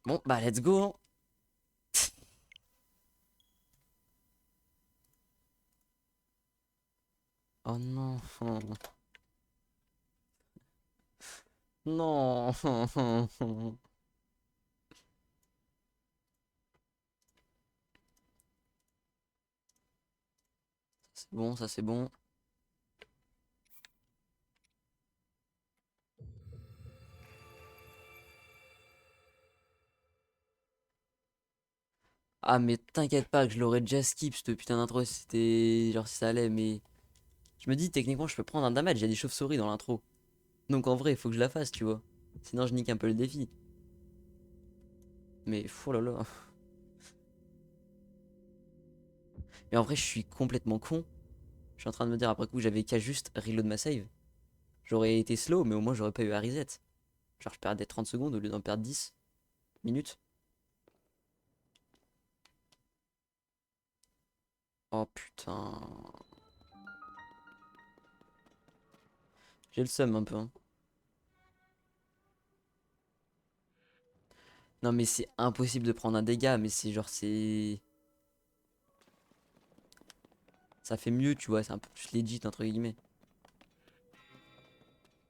Bon, bah, let's go, hein. Oh non. Non. C'est bon, ça c'est bon. Ah, mais t'inquiète pas que je l'aurais déjà skip cette putain d'intro si c'était. Genre si ça allait, mais. Je me dis, techniquement, je peux prendre un damage, il y a des chauves-souris dans l'intro. Donc en vrai, il faut que je la fasse, tu vois. Sinon, je nique un peu le défi. Mais, oh là là. Mais en vrai, je suis complètement con. Je suis en train de me dire après coup, j'avais qu'à juste reload ma save. J'aurais été slow, mais au moins, j'aurais pas eu à reset. Genre, je perdais 30 secondes au lieu d'en perdre 10 minutes. Oh putain. J'ai le seum un peu, hein. Non, mais c'est impossible de prendre un dégât, mais c'est genre, c'est. Ça fait mieux, tu vois, c'est un peu plus legit, entre guillemets.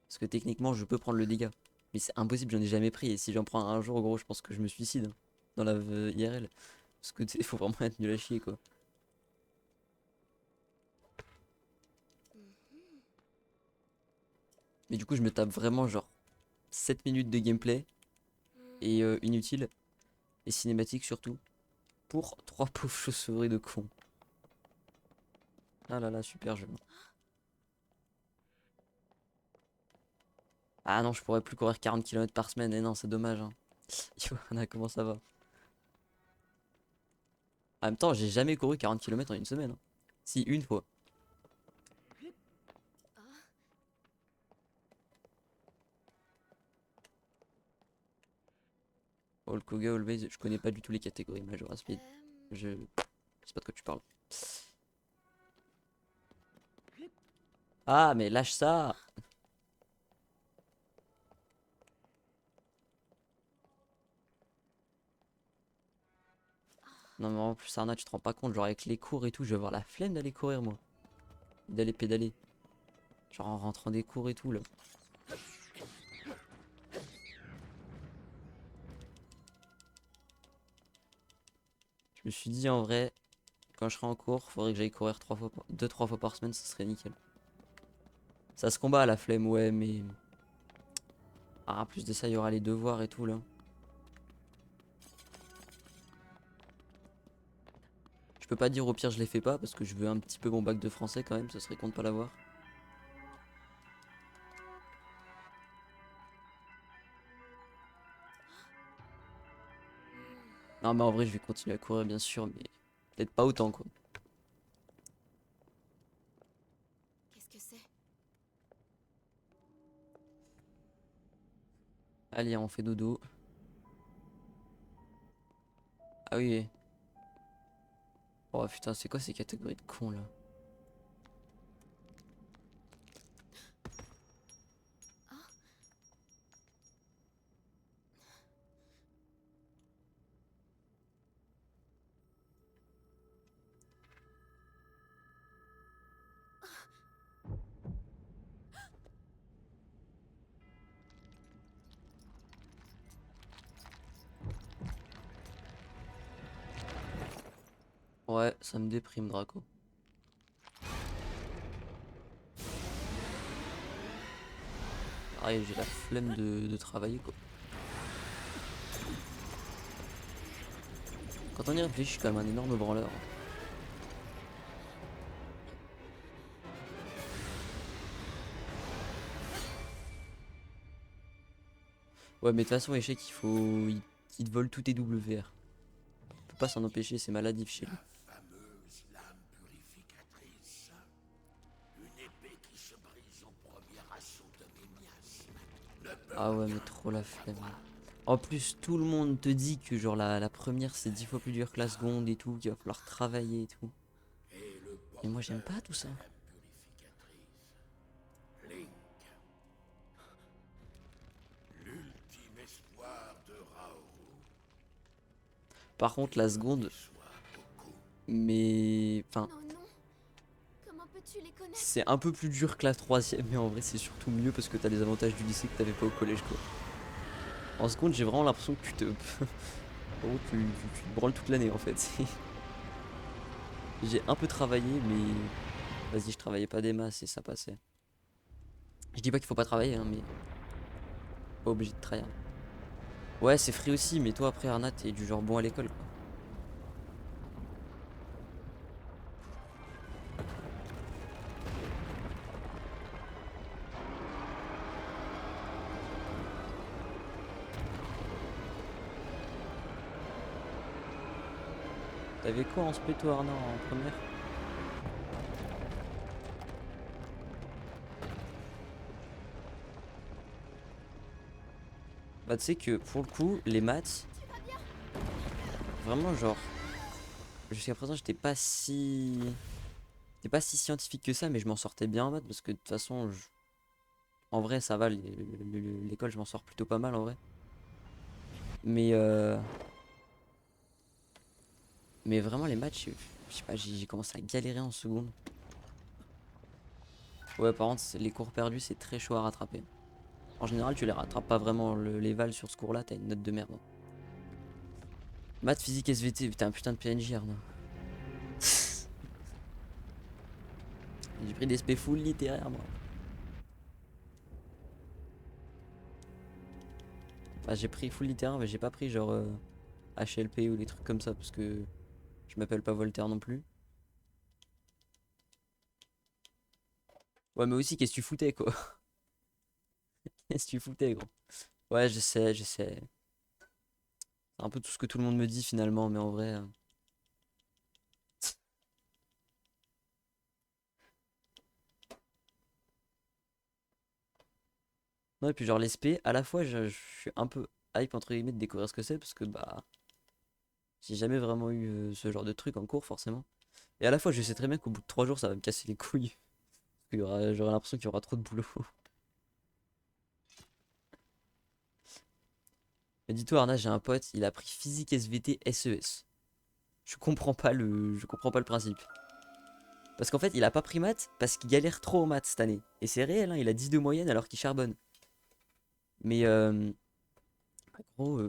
Parce que techniquement, je peux prendre le dégât. Mais c'est impossible, j'en ai jamais pris. Et si j'en prends un jour, gros, je pense que je me suicide, hein, dans la IRL. Parce que il faut vraiment être nul à chier, quoi. Mais du coup, je me tape vraiment, genre, 7 minutes de gameplay. Et inutile. Et cinématique surtout. Pour 3 pauvres chauves-souris de con. Ah là là, super jeu. Ah non, je pourrais plus courir 40 km par semaine. Et non, c'est dommage, hein. Yo, comment ça va? En même temps, j'ai jamais couru 40 km en une semaine, hein. Si, une fois. All Koga, Always, je connais pas du tout les catégories Majora Speed. Je sais pas de quoi tu parles. Ah, mais lâche ça! Non, mais en plus, Arna, tu te rends pas compte, genre avec les cours et tout, je vais avoir la flemme d'aller courir, moi. D'aller pédaler. Genre en rentrant des cours et tout, là. Je me suis dit, en vrai, quand je serai en cours, faudrait que j'aille courir 2-3 fois par semaine, ça serait nickel. Ça se combat à la flemme, ouais, mais. Ah, en plus de ça, il y aura les devoirs et tout, là. Je peux pas dire au pire, je les fais pas, parce que je veux un petit peu mon bac de français quand même, ce serait con de pas l'avoir. Non, mais en vrai, je vais continuer à courir, bien sûr, mais peut-être pas autant, quoi. Qu'est-ce que c'est? Allez, on fait dodo. Ah oui. Oh putain, c'est quoi ces catégories de cons, là? Ouais, ça me déprime, Draco. Pareil, j'ai la flemme de travailler, quoi. Quand on y réfléchit, je suis quand même un énorme branleur, hein. Ouais, mais de toute façon, échec, il faut. Il te vole tous tes WR. On peut pas s'en empêcher, c'est maladif chez lui. La fameuse lame purificatrice. Une épée qui se brise au premier assaut de mes miasmes. Ne peut Ah ouais, mais rien trop la contre flemme. moi. En plus, tout le monde te dit que genre la première c'est 10 fois plus dur que la seconde et tout, qu'il va falloir travailler et tout. Et le Mais moi j'aime pas porteur tout de ça. la lame purificatrice. Link. L'ultime espoir de Raoru. Par contre, la seconde, mais... Enfin, Non, non. Comment peux-tu les connaître? c'est un peu plus dur que la troisième, mais en vrai, c'est surtout mieux parce que t'as les avantages du lycée que t'avais pas au collège, quoi. En seconde, j'ai vraiment l'impression que tu te... En gros, tu te branles toute l'année, en fait. J'ai un peu travaillé, mais... Vas-y, je travaillais pas des masses et ça passait. Je dis pas qu'il faut pas travailler, hein, mais... Pas obligé de travailler. Ouais, c'est free aussi, mais toi, après, Arna, t'es du genre bon à l'école, quoi. T'avais quoi en spé, toi, Arna, en première? Bah, tu sais que, pour le coup, les maths... Vraiment, genre... Jusqu'à présent, j'étais pas si scientifique que ça, mais je m'en sortais bien en maths parce que de toute façon, en vrai, ça va. L'école, je m'en sors plutôt pas mal en vrai. Mais, mais vraiment, les maths, je sais pas, j'ai commencé à galérer en seconde. Ouais, par contre, les cours perdus, c'est très chaud à rattraper. En général, tu les rattrapes pas vraiment. Les vals sur ce cours-là, t'as une note de merde. Maths, physique, SVT, putain, un putain de PNJ, Arnaud. J'ai pris des SP full littéraires, moi. Enfin, j'ai pris full littéraire, mais j'ai pas pris genre HLP ou les trucs comme ça parce que je m'appelle pas Voltaire non plus. Ouais, mais aussi, qu'est-ce que tu foutais, quoi? Qu'est-ce que tu foutais, gros? Ouais, je sais, je sais. C'est un peu tout ce que tout le monde me dit finalement, mais en vrai. Non, et puis genre l'SP, à la fois, je suis un peu hype entre guillemets de découvrir ce que c'est parce que bah, j'ai jamais vraiment eu ce genre de truc en cours, forcément. Et à la fois, je sais très bien qu'au bout de 3 jours, ça va me casser les couilles. Parce j'aurai l'impression qu'il y aura trop de boulot. Mais dis-toi, Arna, j'ai un pote, il a pris physique SVT SES. Je comprends pas le principe. Parce qu'en fait, il a pas pris maths parce qu'il galère trop en maths cette année. Et c'est réel, hein, il a 10 de moyenne alors qu'il charbonne. Mais gros,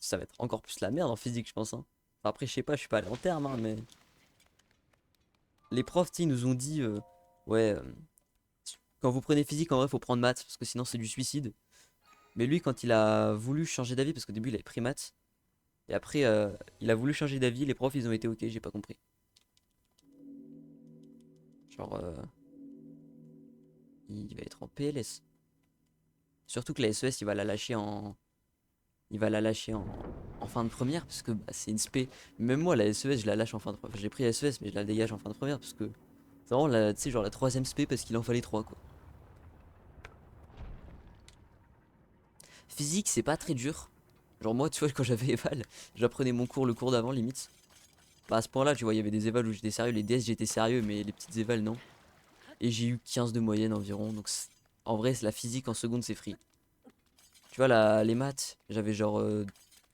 ça va être encore plus la merde en physique, je pense, hein. Enfin, après, je sais pas, je suis pas allé en terme, hein, mais les profs, tu sais, ils nous ont dit, ouais, quand vous prenez physique, en vrai, faut prendre maths parce que sinon c'est du suicide. Mais lui, quand il a voulu changer d'avis, parce qu'au début, il avait pris maths, et après, il a voulu changer d'avis, les profs, ils ont été ok, j'ai pas compris. Genre, il va être en PLS. Surtout que la SES, il va la lâcher il va la lâcher en fin de première parce que bah, c'est une spé. Même moi, la SES, je la lâche en fin de première. Enfin, j'ai pris la SES, mais je la dégage en fin de première parce que c'est vraiment tu sais, genre la troisième spé parce qu'il en fallait trois, quoi. Physique, c'est pas très dur. Genre, moi, tu vois, quand j'avais éval, j'apprenais mon cours le cours d'avant, limite. Pas à ce point-là, tu vois, il y avait des évals où j'étais sérieux, les DS, j'étais sérieux, mais les petites évals, non. Et j'ai eu 15 de moyenne environ. Donc, en vrai, la physique en seconde, c'est free. Tu vois, les maths, j'avais genre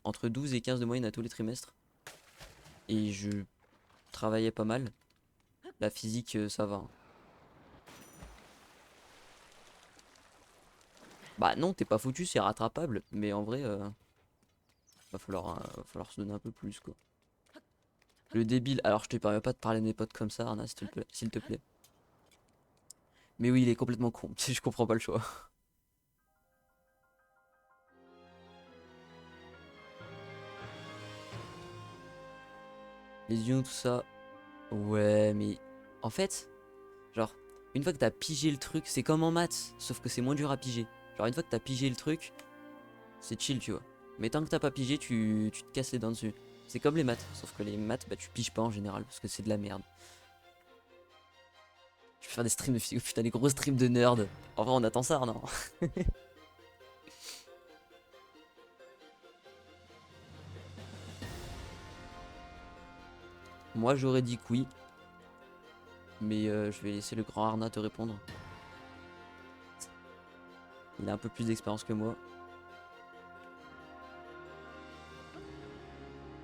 entre 12 et 15 de moyenne à tous les trimestres. Et je travaillais pas mal. La physique, ça va, hein. Bah non, t'es pas foutu, c'est rattrapable. Mais en vrai, va falloir se donner un peu plus, quoi. Le débile. Alors, je te permets pas de parler de mes potes comme ça, Arna, s'il te plaît. S'il te plaît. Mais oui, il est complètement con. Je comprends pas le choix. Les ions, tout ça. Ouais, mais en fait, genre, une fois que t'as pigé le truc, c'est comme en maths, sauf que c'est moins dur à piger. Genre, une fois que t'as pigé le truc, c'est chill, tu vois. Mais tant que t'as pas pigé, tu te casses les dents dessus. C'est comme les maths, sauf que les maths, bah, tu piges pas en général, parce que c'est de la merde. Je vais faire des streams de philo, putain, des gros streams de nerd. En vrai, on attend ça, non? Moi, j'aurais dit que oui, mais je vais laisser le grand Arna te répondre. Il a un peu plus d'expérience que moi.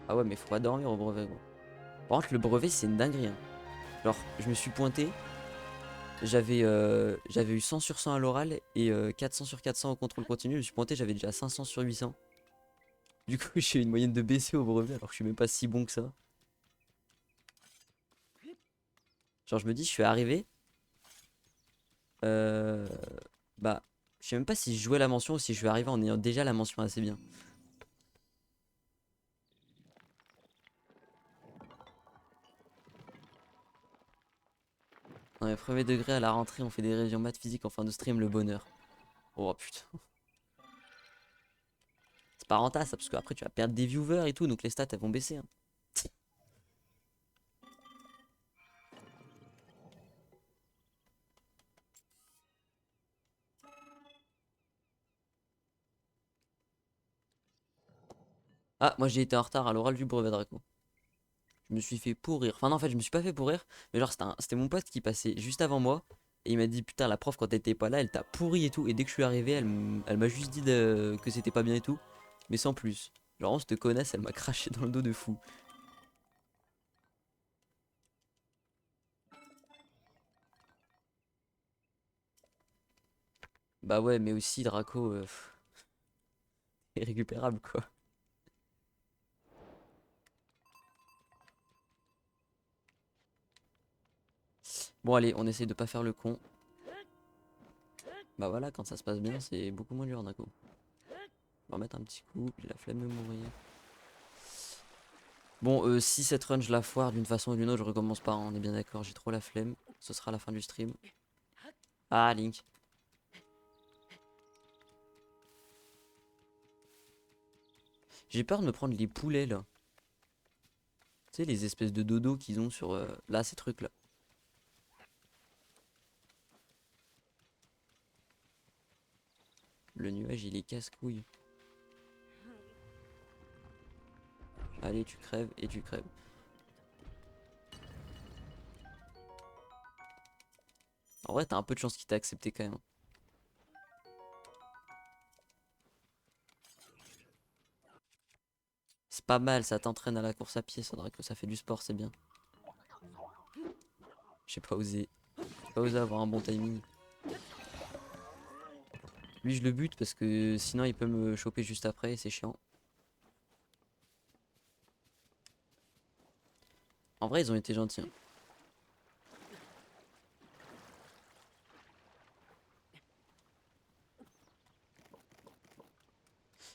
Ah ouais, mais faut pas dormir au brevet, gros. Par contre, le brevet, c'est une dinguerie, hein. Genre, je me suis pointé, j'avais eu 100 sur 100 à l'oral et 400 sur 400 au contrôle continu. Je me suis pointé, j'avais déjà 500 sur 800. Du coup, j'ai eu une moyenne de BC au brevet alors que je suis même pas si bon que ça. Genre, je me dis, je suis arrivé. Euh, Bah, je sais même pas si je jouais la mention ou si je suis arrivé en ayant déjà la mention assez bien. Dans les premiers degrés à la rentrée, on fait des révisions maths physique en fin de stream, le bonheur. Oh putain. C'est pas rentable ça, parce qu'après tu vas perdre des viewers et tout, donc les stats elles vont baisser, hein. Ah, moi j'ai été en retard à l'oral du brevet Draco. Je me suis fait pourrir. Enfin, non, en fait, je me suis pas fait pourrir, mais genre, c'était mon pote qui passait juste avant moi. Et il m'a dit, putain, la prof, quand elle était pas là, elle t'a pourri et tout. Et dès que je suis arrivé, elle m'a juste dit que c'était pas bien et tout. Mais sans plus. Genre, on se te connaisse, elle m'a craché dans le dos de fou. Bah ouais, mais aussi, Draco, irrécupérable, quoi. Bon, allez, on essaye de pas faire le con. Bah voilà, quand ça se passe bien, c'est beaucoup moins dur, Draco. On va remettre un petit coup, j'ai la flemme de mourir. Bon, si cette run je la foire d'une façon ou d'une autre, je recommence pas, hein, on est bien d'accord, j'ai trop la flemme. Ce sera la fin du stream. Ah, Link. J'ai peur de me prendre les poulets là. Tu sais, les espèces de dodo qu'ils ont sur là, ces trucs là. Le nuage il est casse-couille. Allez, tu crèves et tu crèves. En vrai, t'as un peu de chance qu'il t'a accepté quand même. C'est pas mal, ça t'entraîne à la course à pied, ça devrait que ça fait du sport, c'est bien. J'ai pas osé. J'ai pas osé avoir un bon timing. Lui, je le bute parce que sinon il peut me choper juste après et c'est chiant. En vrai, ils ont été gentils, hein.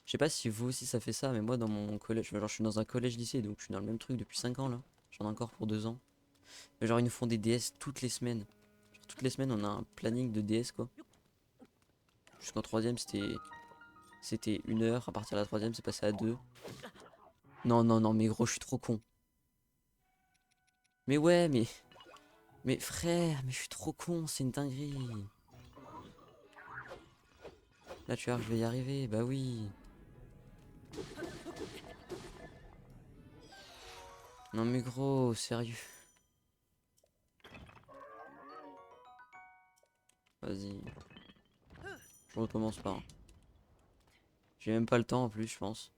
Je sais pas si vous aussi ça fait ça, mais moi dans mon collège, genre je suis dans un collège lycée donc je suis dans le même truc depuis 5 ans là. J'en ai encore pour 2 ans. Mais genre ils nous font des DS toutes les semaines. Genre, toutes les semaines on a un planning de DS quoi. Jusqu'en troisième c'était 1 heure, à partir de la troisième c'est passé à 2. Non non non mais gros je suis trop con. Mais ouais mais frère mais je suis trop con, c'est une dinguerie. Là tu vois je vais y arriver, bah oui. Non mais gros, sérieux. Vas-y, je recommence pas, hein. J'ai même pas le temps en plus je pense.